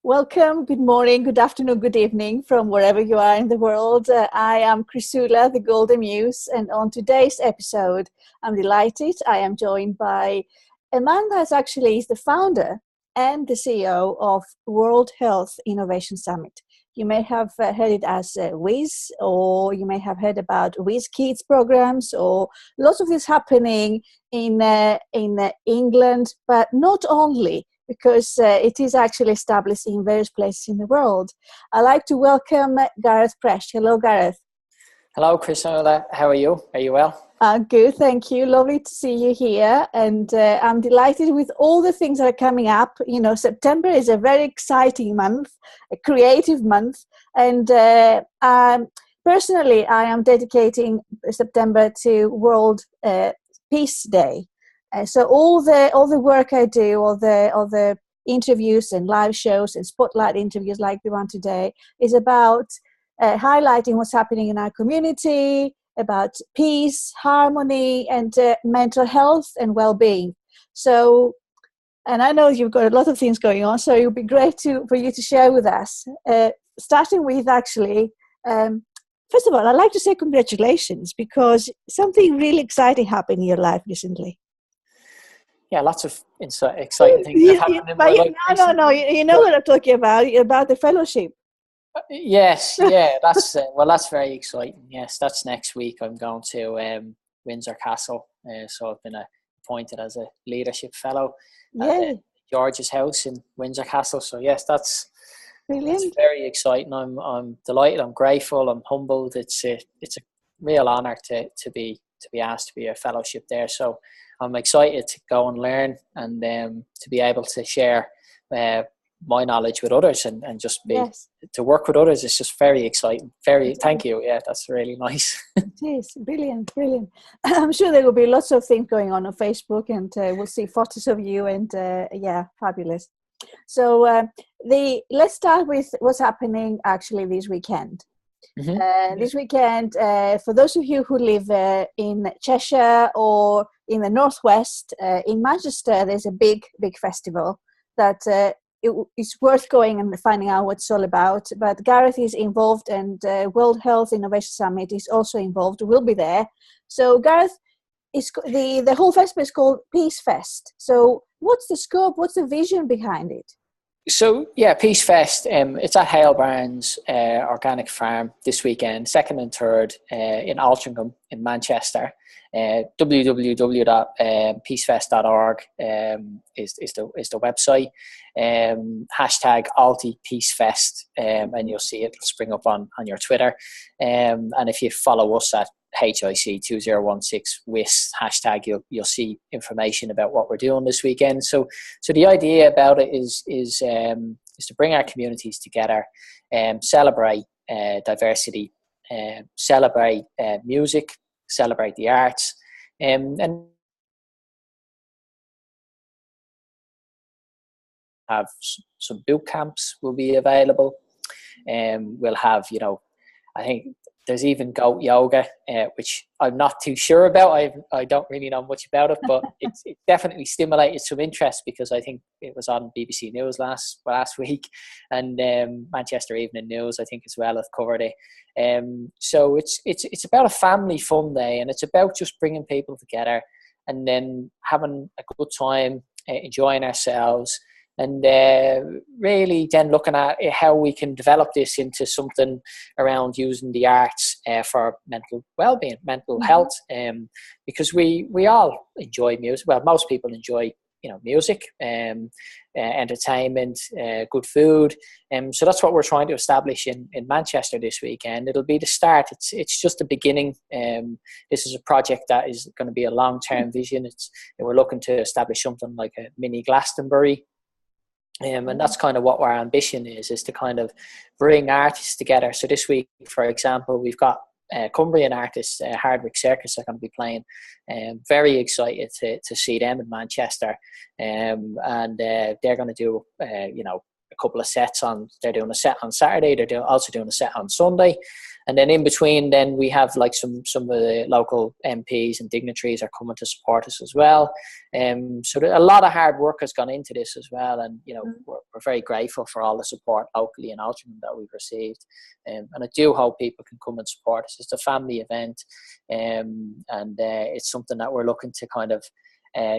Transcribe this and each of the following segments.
Welcome, good morning, good afternoon, good evening from wherever you are in the world. I am Chrisoula, the Golden Muse, and on today's episode, I'm delighted. I am joined by a man that actually is the founder and the CEO of World Health Innovation Summit. You may have heard it as WHIS, or you may have heard about WHIS Kids programs, or lots of this happening in England, but not only, because it is actually established in various places in the world. I'd like to welcome Gareth Presch. Hello, Gareth. Hello, Chrisoula. How are you? Are you well? Good, thank you. Lovely to see you here. And I'm delighted with all the things that are coming up. You know, September is a very exciting month, a creative month. And personally, I am dedicating September to World Peace Day. So all the work I do, all the interviews and live shows and spotlight interviews like the one today, is about highlighting what's happening in our community, about peace, harmony, and mental health and well-being. So, and I know you've got a lot of things going on, so it would be great for you to share with us. Starting with actually, first of all, I'd like to say congratulations, because something really exciting happened in your life recently. Yeah, lots of exciting things have happened in my life. No. You know what I'm talking about the fellowship. Yes, yeah, that's that's very exciting. Yes, that's next week. I'm going to Windsor Castle, so I've been appointed as a leadership fellow at George's house in Windsor Castle. So yes, that's brilliant. That's very exciting. I'm delighted. I'm grateful. I'm humbled. It's a real honour to be asked to be a fellowship there. So I'm excited to go and learn and to be able to share my knowledge with others and just to work with others. It's just very exciting. Thank you. Yeah, that's really nice. It is brilliant. I'm sure there will be lots of things going on Facebook, and we'll see photos of you, and fabulous. So let's start with what's happening actually this weekend. Mm-hmm. This weekend, for those of you who live in Cheshire or in the Northwest, in Manchester, there's a big festival that it's worth going and finding out what it's all about. But Gareth is involved, and World Health Innovation Summit is also involved. We'll be there. So Gareth, the whole festival is called Peace Fest. So what's the scope? What's the vision behind it? So yeah, Peace Fest. It's at Hale Barnes Organic Farm this weekend, 2nd and 3rd in Altrincham in Manchester. www.peacefest.org is the website. Hashtag #AltiPeaceFest, and you'll see it spring up on your Twitter. And if you follow us at HIC2016 WHIS hashtag, you'll see information about what we're doing this weekend. So the idea about it is to bring our communities together, celebrate diversity, celebrate music, celebrate the arts, and have some boot camps will be available. We'll have, I think there's even goat yoga, which I'm not too sure about. I don't really know much about it, but it definitely stimulated some interest, because I think it was on BBC News last week, and Manchester Evening News, I think, as well, have covered it. So it's about a family fun day, and it's about just bringing people together and then having a good time, enjoying ourselves. And really then looking at how we can develop this into something around using the arts for mental well-being, mental health, because we all enjoy music. Well, most people enjoy music, entertainment, good food. So that's what we're trying to establish in Manchester this weekend. It'll be the start. It's just the beginning. This is a project that is going to be a long-term vision. We're looking to establish something like a mini Glastonbury. And that's kind of what our ambition is to kind of bring artists together. So this week, for example, we've got Cumbrian artists, Hardwick Circus, are going to be playing. Very excited to see them in Manchester. And they're going to do, a couple of sets they're doing a set on Saturday. They're also doing a set on Sunday. And then in between, then we have like some of the local MPs and dignitaries are coming to support us as well. So a lot of hard work has gone into this as well. And, we're very grateful for all the support locally in Altrincham that we've received. And I do hope people can come and support us. It's a family event, and it's something that we're looking to kind of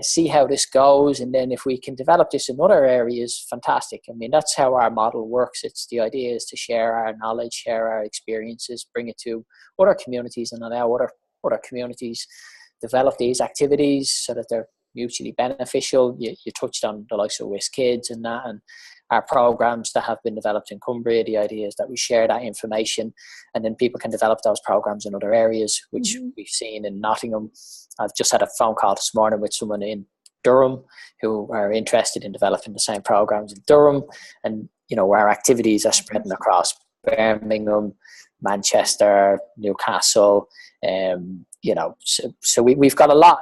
see how this goes, and then if we can develop this in other areas, fantastic. I mean, that's how our model works. It's the idea is to share our knowledge, share our experiences, bring it to other communities, and allow other communities develop these activities so that they're mutually beneficial. You touched on the likes of WHIS Kids and that, and our programs that have been developed in Cumbria. The idea is that we share that information, and then people can develop those programs in other areas, which we've seen in Nottingham. I've just had a phone call this morning with someone in Durham who are interested in developing the same programs in Durham, and our activities are spreading across Birmingham, Manchester, Newcastle. So we've got a lot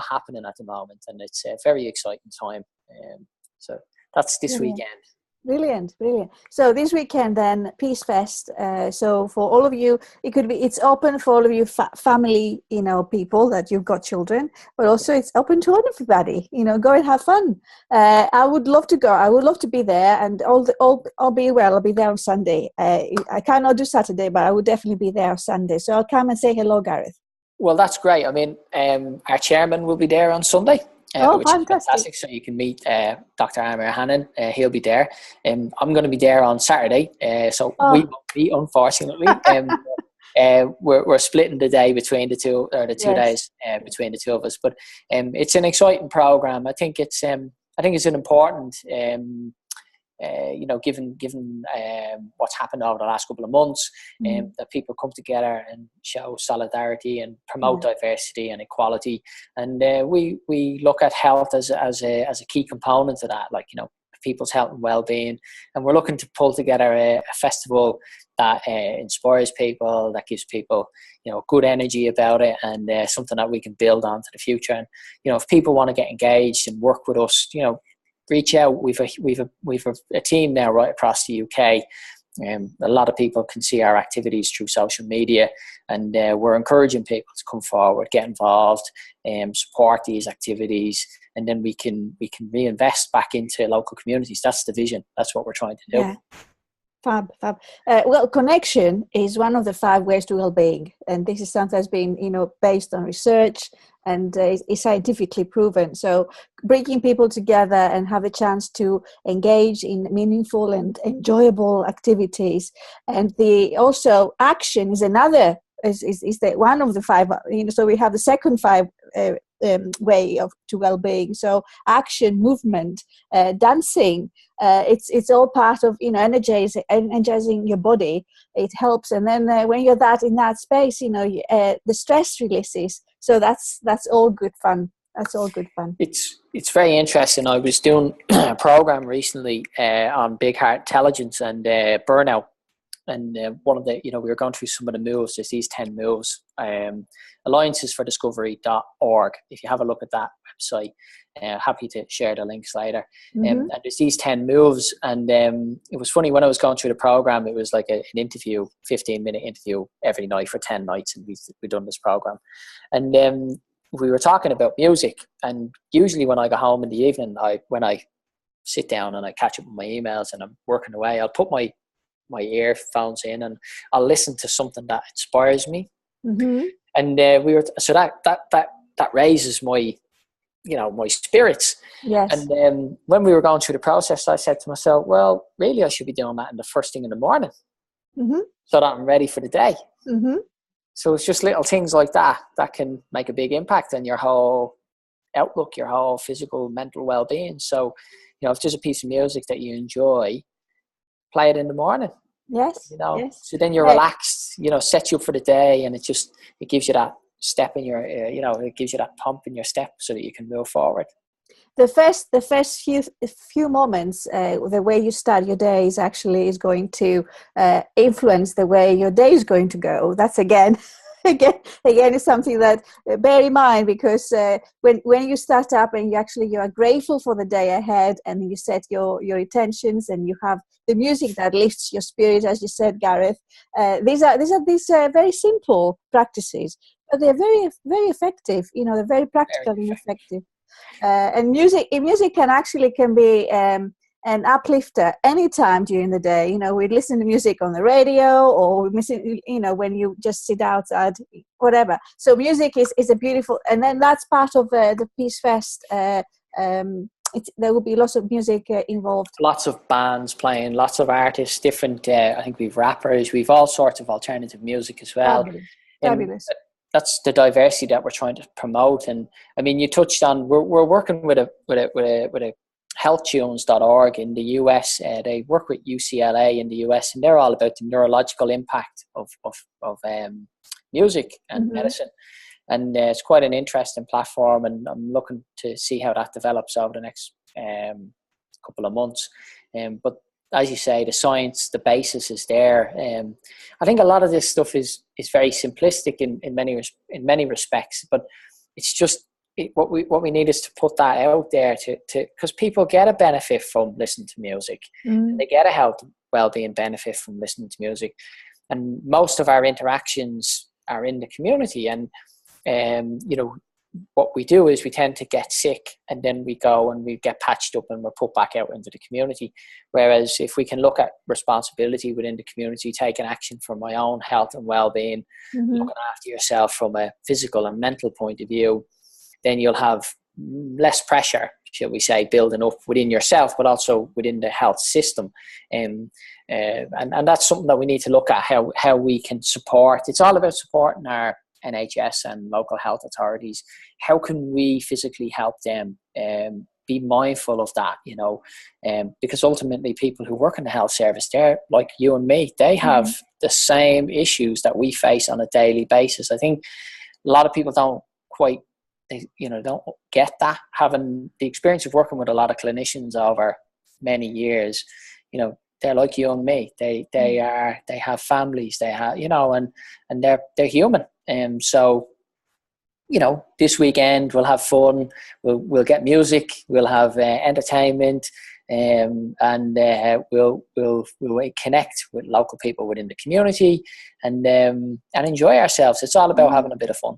happening at the moment, and it's a very exciting time. So that's this weekend. Brilliant. So this weekend then, Peace Fest. So for all of you, it's open for all of you family, people that you've got children, but also it's open to everybody. Go and have fun. I would love to go. I would love to be there, and I'll be well. I'll be there on Sunday. I cannot do Saturday, but I will definitely be there on Sunday. So I'll come and say hello, Gareth. Well, that's great. I mean, our chairman will be there on Sunday. Which is fantastic. So you can meet Dr. Amir Hannon. He'll be there. I'm going to be there on Saturday. So we won't be, unfortunately. We're splitting the day between the two, or the 2 days between the two of us. But it's an exciting program. I think it's an important. Given what's happened over the last couple of months, that people come together and show solidarity and promote diversity and equality, and we look at health as a key component of that, people's health and well-being, and we're looking to pull together a festival that inspires people, that gives people good energy about it, and something that we can build on to the future. And if people want to get engaged and work with us, reach out. We've a team now right across the UK. A lot of people can see our activities through social media, and we're encouraging people to come forward, get involved, support these activities, and then we can reinvest back into local communities. That's the vision. That's what we're trying to do. Yeah. Fab. Well, connection is one of the 5 ways to well-being, and this is something that's been, based on research and is scientifically proven. So bringing people together and have a chance to engage in meaningful and enjoyable activities, and also action is another is the one of the 5. So we have the second 5 way to well-being. So action, movement, dancing. It's all part of energizing your body. It helps, and then when you're in that space, the stress releases. So that's all good fun. That's all good fun. It's very interesting. I was doing a program recently on big heart intelligence and burnout, and one of the we were going through some of the moves. There's these 10 moves. alliancesfordiscovery.org. If you have a look at that website, happy to share the links later. And there's these 10 moves, and it was funny when I was going through the program. It was like an interview, 15-minute interview every night for 10 nights, and we've done this program. And we were talking about music, and usually when I go home in the evening, when I sit down and I catch up with my emails and I'm working away, I'll put my earphones in and I'll listen to something that inspires me. And that raises my my spirits. Yes. And when we were going through the process, I said to myself, well, really I should be doing that in the first thing in the morning, so that I'm ready for the day. So it's just little things like that can make a big impact on your whole outlook, your whole physical, mental well-being. So if there's a piece of music that you enjoy, play it in the morning. Yes. Yes. So then you're relaxed, sets you up for the day, and it gives you that step in your, it gives you that pump in your step so that you can move forward. The first few moments, the way you start your day is going to influence the way your day is going to go. That's again is something that bear in mind, because when you start up and you are grateful for the day ahead, and you set your intentions, and you have the music that lifts your spirit, as you said, Gareth. These are very simple practices, but they're very, very effective. They're very practical and effective. And music can be and uplifter anytime during the day. You know, we listen to music on the radio, or we listen, you know, when you just sit outside, whatever. So music is a beautiful, and then that's part of the Peace Fest. There will be lots of music involved. Lots of bands playing, lots of artists, different, I think we've rappers, we've all sorts of alternative music as well. Fabulous. That's the diversity that we're trying to promote. And I mean, you touched on, we're working with a healthtunes.org in the US. They work with UCLA in the US, and they're all about the neurological impact of music and medicine. And it's quite an interesting platform, and I'm looking to see how that develops over the next couple of months. But as you say, the science, the basis is there. I think a lot of this stuff is very simplistic in many respects, but it's just what we need is to put that out there to because people get a benefit from listening to music. They get a health well-being benefit from listening to music, and most of our interactions are in the community. And you know, what we do is we tend to get sick, and then we go and we get patched up and we're put back out into the community. Whereas if we can look at responsibility within the community, taking action for my own health and well-being, looking after yourself from a physical and mental point of view, then you'll have less pressure, shall we say, building up within yourself, but also within the health system. And that's something that we need to look at, how we can support. It's all about supporting our NHS and local health authorities. How can we physically help them be mindful of that, you know, because ultimately people who work in the health service, they're like you and me, they have the same issues that we face on a daily basis. I think a lot of people don't get that, having the experience of working with a lot of clinicians over many years. You know, they're like you and me. They have families, they have, you know, and they're human. So, you know, this weekend we'll have fun. We'll get music. We'll have entertainment, and we'll connect with local people within the community, and enjoy ourselves. It's all about having a bit of fun.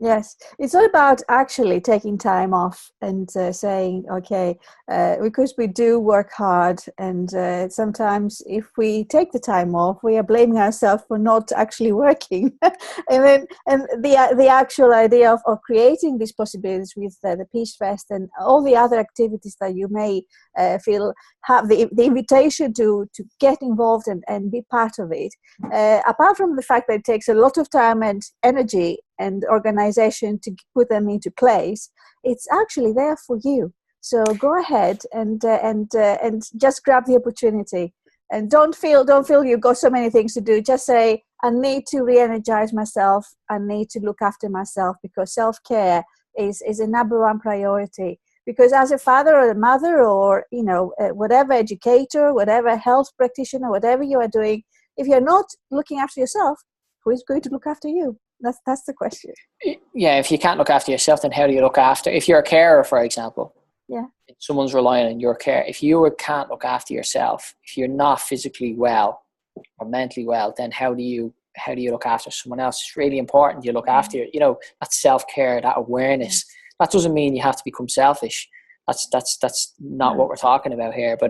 Yes, it's all about actually taking time off and saying, okay, because we do work hard, and sometimes if we take the time off, we are blaming ourselves for not actually working. and the actual idea of creating these possibilities with the Peace Fest and all the other activities that you may feel have the invitation to get involved and be part of it. Apart from the fact that it takes a lot of time and energy and organization to put them into place, it's actually there for you. So go ahead and just grab the opportunity, and don't feel you've got so many things to do. Just say, I need to re-energize myself. I need to look after myself, because self-care is a number one priority. Because as a father or a mother, or, you know, whatever educator, whatever health practitioner, whatever you are doing, if you're not looking after yourself, who is going to look after you? That's the question. Yeah, if you can't look after yourself, then how do you look after? If you're a carer, for example, someone's relying on your care. If you can't look after yourself, if you're not physically well or mentally well, then how do you look after someone else? It's really important you look after, you know, that self-care, that awareness. That doesn't mean you have to become selfish. That's not what we're talking about here. But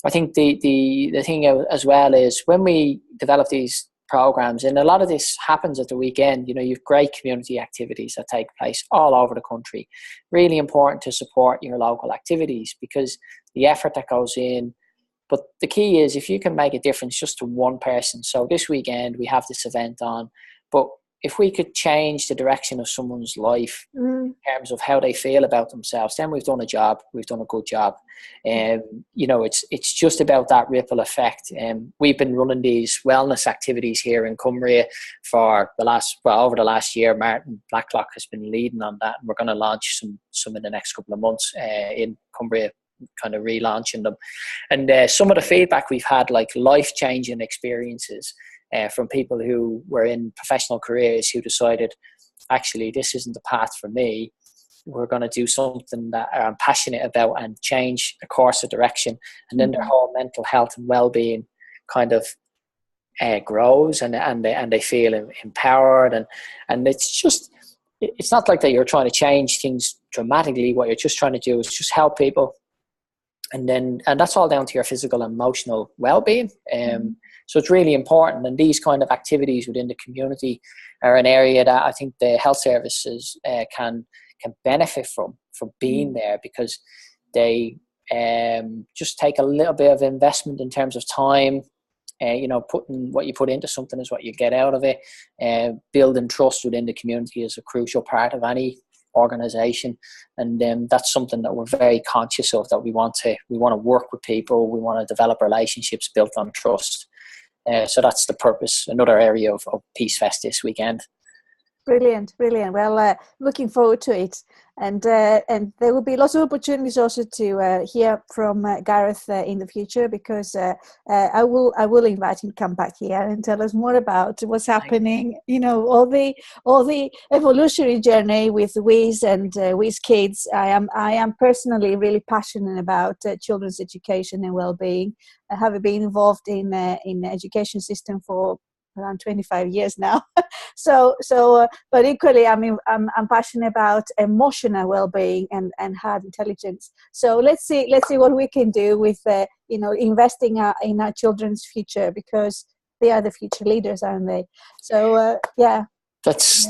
I think the thing as well is, when we develop these programs, and a lot of this happens at the weekend, you know, you've great community activities that take place all over the country. Really important to support your local activities, because the effort that goes in. But the key is, if you can make a difference just to one person. So this weekend we have this event on, but if we could change the direction of someone's life in terms of how they feel about themselves, then we've done a job. We've done a good job. You know, it's just about that ripple effect. We've been running these wellness activities here in Cumbria for over the last year. Martin Blacklock has been leading on that, and we're going to launch some in the next couple of months in Cumbria, kind of relaunching them. And some of the feedback we've had, like life-changing experiences, from people who were in professional careers who decided, actually, this isn't the path for me. We're going to do something that I'm passionate about and change a course of direction. And then their whole mental health and well-being kind of grows, and they feel empowered. And it's not like that you're trying to change things dramatically. What you're just trying to do is just help people and that's all down to your physical and emotional well-being. So it's really important, and these kind of activities within the community are an area that I think the health services can benefit from being there, because they just take a little bit of investment in terms of time. Putting what you put into something is what you get out of it. Building trust within the community is a crucial part of any organization, and that's something that we're very conscious of, that we want to work with people, we want to develop relationships built on trust. So that's the purpose, another area of Peace Fest this weekend. Brilliant. Well, looking forward to it, and there will be lots of opportunities also to hear from Gareth in the future, because I will invite him to come back here and tell us more about what's happening. All the evolutionary journey with WHIS and WHIS Kids. I am personally really passionate about children's education and well-being. I have been involved in the education system for around 25 years now. But equally, I'm passionate about emotional well-being and heart intelligence. So let's see what we can do with investing in our children's future, because they are the future leaders, aren't they? So That's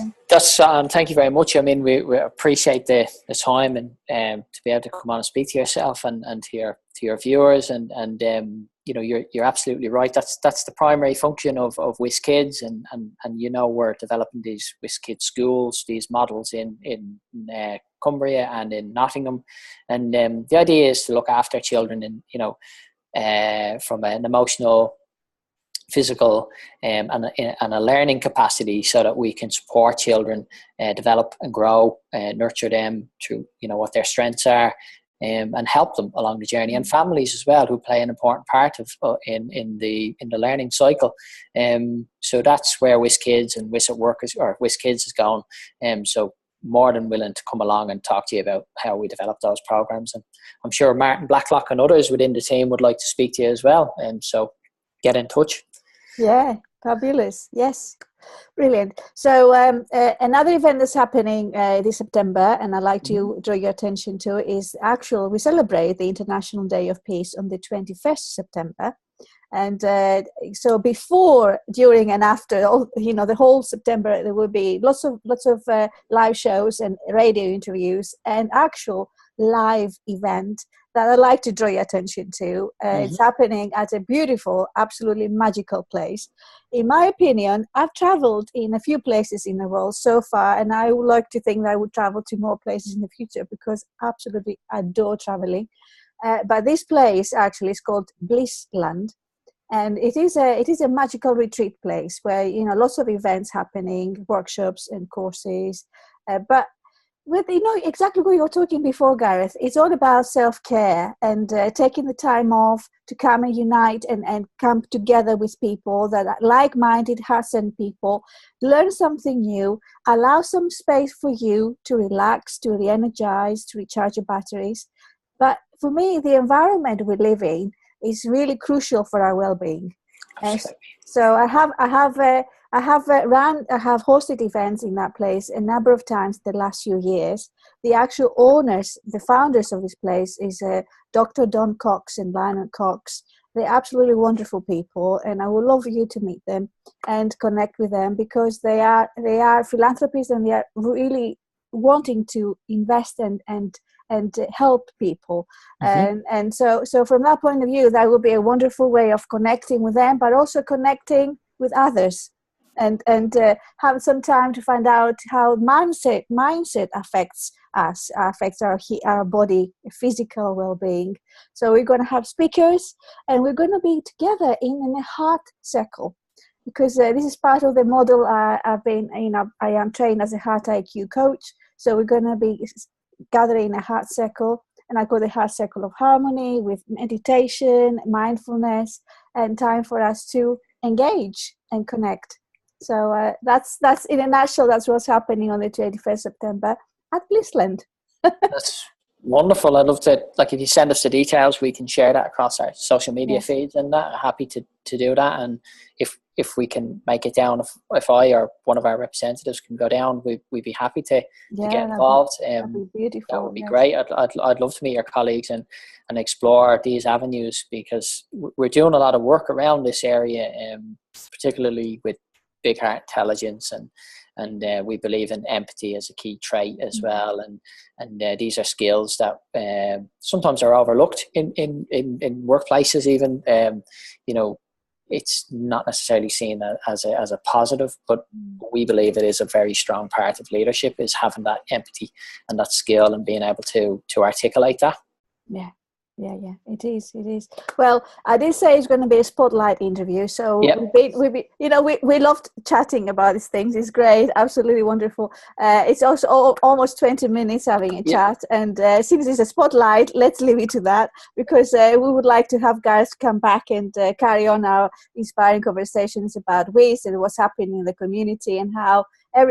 thank you very much. I mean, we appreciate the time and to be able to come on and speak to yourself and to your viewers, and you're absolutely right. That's the primary function of WHIS Kids, and we're developing these WHIS Kids schools, these models in Cumbria and in Nottingham, and the idea is to look after children from an emotional, physical and a learning capacity, so that we can support children develop and grow, nurture them through what their strengths are, and help them along the journey, and families as well, who play an important part of in the learning cycle. So that's where WHIS Kids and WHIS at Work WHIS Kids is going. So more than willing to come along and talk to you about how we develop those programs, and I'm sure Martin Blacklock and others within the team would like to speak to you as well. So get in touch. Yeah, fabulous. Yes, brilliant. So another event that's happening this September, and I'd like to draw your attention to, is we celebrate the International Day of Peace on the 21st September. And so before, during, and after, the whole September, there will be lots of live shows and radio interviews and actual live event that I'd like to draw your attention to. It's happening at a beautiful, absolutely magical place. In my opinion, I've traveled in a few places in the world so far, and I would like to think that I would travel to more places in the future, because I absolutely adore traveling. But this place actually is called Blissland. And it is a magical retreat place where, lots of events happening, workshops and courses, but with exactly what you were talking before, Gareth. It's all about self-care and taking the time off to come and unite and come together with people that are like-minded, heart-centered people, learn something new, allow some space for you to relax, to re-energize, to recharge your batteries. But for me, the environment we live in is really crucial for our well-being. So I have hosted events in that place a number of times the last few years. The actual owners, the founders of this place, is Dr. Don Cox and Lionel Cox. They're absolutely wonderful people, and I would love you to meet them and connect with them, because they are philanthropists, and they are really wanting to invest and help people. And so from that point of view, that would be a wonderful way of connecting with them, but also connecting with others, and have some time to find out how mindset affects us, affects our body, physical well-being. So we're going to have speakers, and we're going to be together in a heart circle, because this is part of the model. I am trained as a Heart IQ coach, so we're going to be gathering a heart circle, and I call the heart circle of harmony, with meditation, mindfulness, and time for us to engage and connect. So that's in a nutshell. That's what's happening on the 21st September at Blissland. That's wonderful. I'd love to, if you send us the details, we can share that across our social media feeds, and that. Happy to do that. And if if we can make it down, if I or one of our representatives can go down, we'd be happy to get involved. That'd be beautiful. That would be great. I'd love to meet your colleagues and explore these avenues, because we're doing a lot of work around this area, particularly with big heart intelligence, and we believe in empathy as a key trait as well, and these are skills that sometimes are overlooked in workplaces even. It's not necessarily seen as a positive, but we believe it is a very strong part of leadership, is having that empathy and that skill and being able to articulate that. Yeah, it is. Well, I did say it's going to be a spotlight interview, so we loved chatting about these things. It's great, absolutely wonderful. It's also almost 20 minutes having a chat, and since it's a spotlight, let's leave it to that, because we would like to have Gareth come back and carry on our inspiring conversations about WHIS and what's happening in the community, and how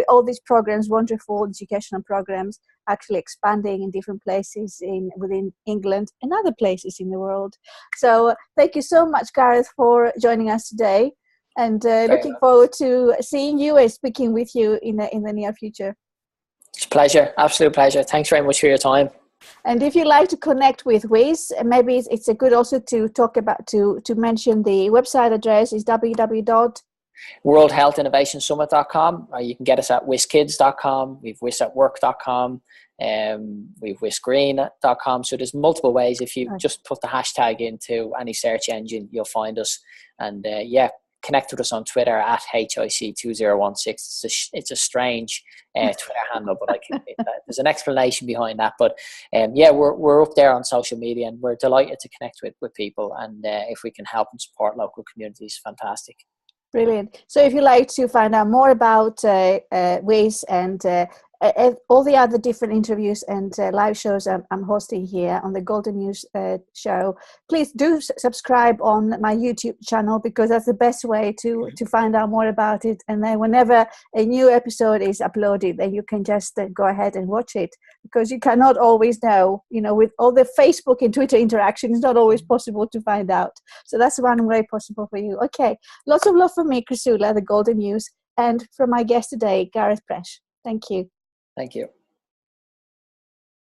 all these programs, wonderful educational programs, actually expanding in different places within England and other places in the world. So thank you so much, Gareth, for joining us today, and looking forward to seeing you and speaking with you in the near future. It's a pleasure, absolute pleasure. Thanks very much for your time. And if you'd like to connect with WHIS, maybe it's a good also to talk about, to mention the website address is worldhealthinnovationsummit.com, or you can get us at whiskids.com. We've whis@work.com, we've whisgreen.com. So there's multiple ways. If you just put the hashtag into any search engine, you'll find us. And connect with us on Twitter at HIC2016. It's a strange Twitter handle, but there's an explanation behind that. But we're up there on social media, and we're delighted to connect with people. And if we can help and support local communities, fantastic. Brilliant. So if you'd like to find out more about WHIS and all the other different interviews and live shows I'm hosting here on the Golden News show, please do subscribe on my YouTube channel, because that's the best way to find out more about it. And then whenever a new episode is uploaded, then you can just go ahead and watch it, because you cannot always know, with all the Facebook and Twitter interaction, it's not always possible to find out. So that's one way possible for you. Okay, lots of love from me, Chrisoula, the Golden News, and from my guest today, Gareth Presch. Thank you. Thank you.